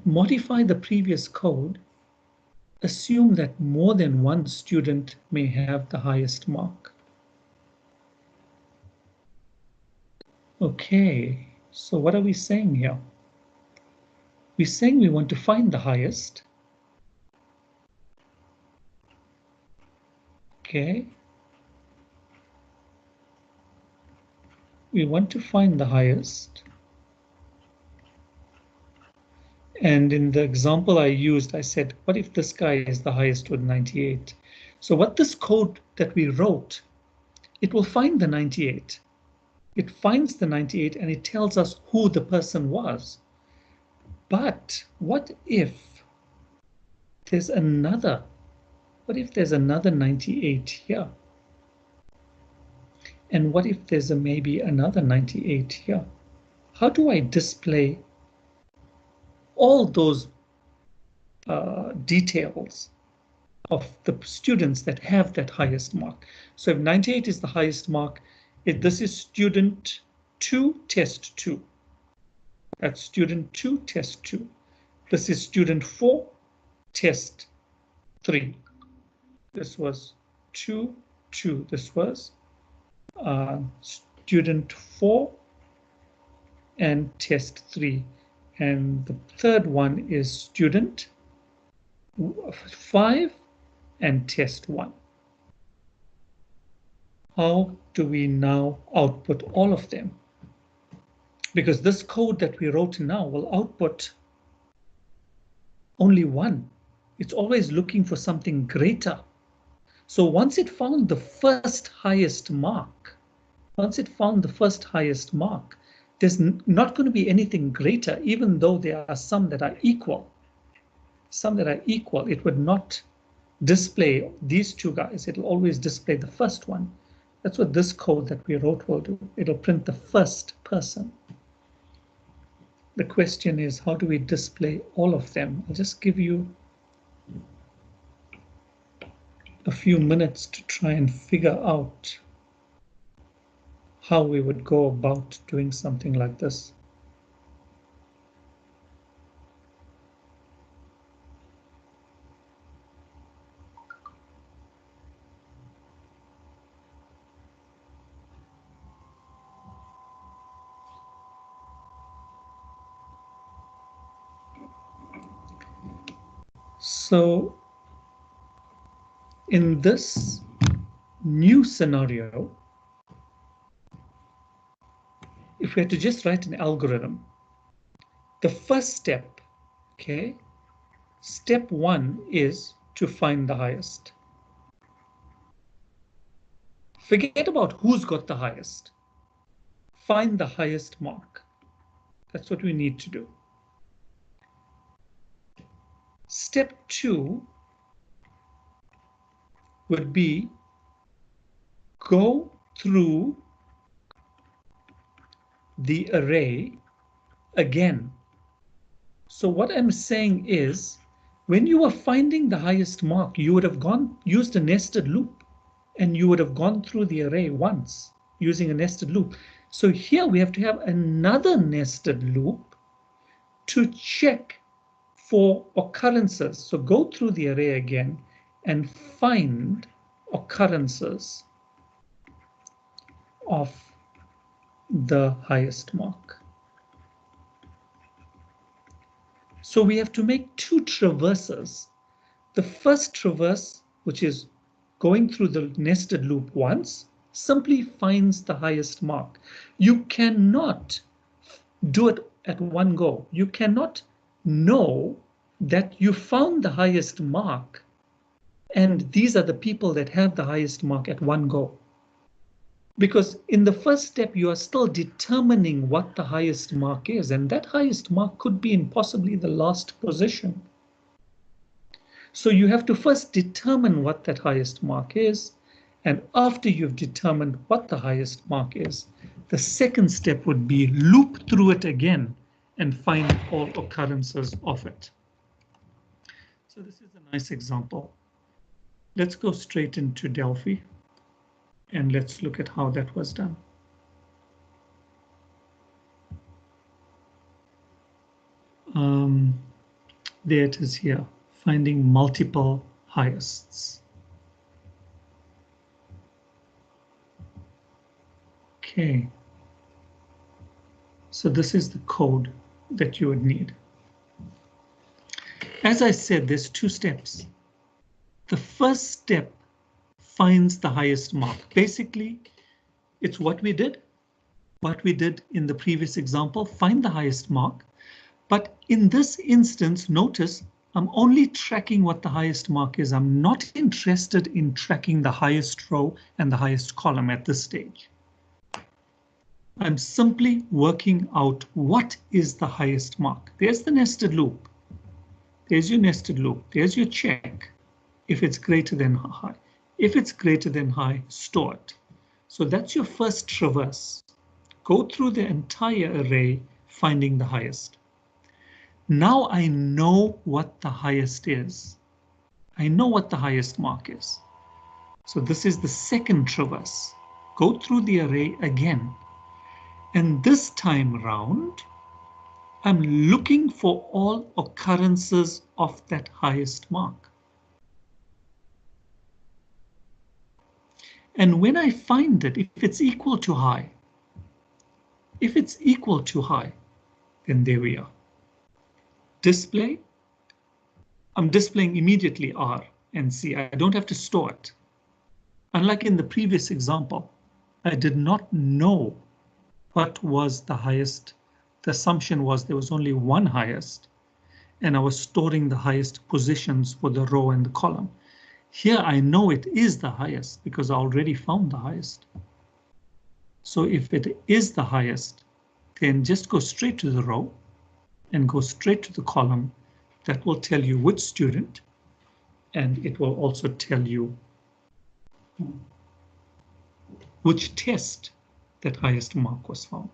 modify the previous code, assume that more than one student may have the highest mark. Okay, so what are we saying here? We're saying we want to find the highest. Okay. We want to find the highest. And in the example I used, I said, what if this guy is the highest with 98? So what this code that we wrote, it will find the 98. It finds the 98 and it tells us who the person was. But what if there's another? What if there's another 98 here? And what if there's maybe another 98 here? How do I display all those details of the students that have that highest mark? So if 98 is the highest mark, this is student 2, test 2. That's student 2, test 2. This is student 4, test 3. This was 2, 2. This was student 4 and test 3. And the third one is student 5 and test 1. How do we now output all of them? Because this code that we wrote now will output only one. It's always looking for something greater. So once it found the first highest mark, there's not going to be anything greater, even though there are some that are equal. It would not display these two guys. It'll always display the first one. That's what this code that we wrote will do. It'll print the first person. The question is, how do we display all of them? I'll just give you a few minutes to try and figure out how we would go about doing something like this. So in this new scenario, if we had to just write an algorithm, the first step, okay, step 1 is to find the highest. Forget about who's got the highest. Find the highest mark. That's what we need to do. Step 2 would be go through the array again. So what I'm saying is, when you were finding the highest mark, you would have used a nested loop, and you would have gone through the array once using a nested loop. So here we have to have another nested loop to check for occurrences. So go through the array again and find occurrences of the highest mark. So we have to make two traverses. The first traverse, which is going through the nested loop once, simply finds the highest mark. You cannot do it at one go. You cannot know that you found the highest mark and these are the people that have the highest mark at one go. Because in the first step, you are still determining what the highest mark is, and that highest mark could be in possibly the last position. So you have to first determine what that highest mark is, and after you've determined what the highest mark is, the second step would be loop through it again and find all occurrences of it. So this is a nice example. Let's go straight into Delphi. And let's look at how that was done. There it is here, finding multiple highest. Okay. So this is the code that you would need. As I said, there's two steps. The first step finds the highest mark. Basically, it's what we did in the previous example, find the highest mark. But in this instance, notice I'm only tracking what the highest mark is. I'm not interested in tracking the highest row and the highest column at this stage. I'm simply working out what is the highest mark. There's the nested loop. There's your nested loop. There's your check. If it's greater than high. If it's greater than high, store it. So that's your first traverse. Go through the entire array, finding the highest. Now I know what the highest is. I know what the highest mark is. So this is the second traverse. Go through the array again. And this time around, I'm looking for all occurrences of that highest mark. And when I find it, if it's equal to high, then there we are. Display. I'm displaying immediately R and C. I don't have to store it. Unlike in the previous example, I did not know what was the highest. The assumption was there was only one highest, and I was storing the highest positions for the row and the column. Here I know it is the highest because I already found the highest. So if it is the highest, then just go straight to the row and go straight to the column. That will tell you which student, and it will also tell you which test that highest mark was found.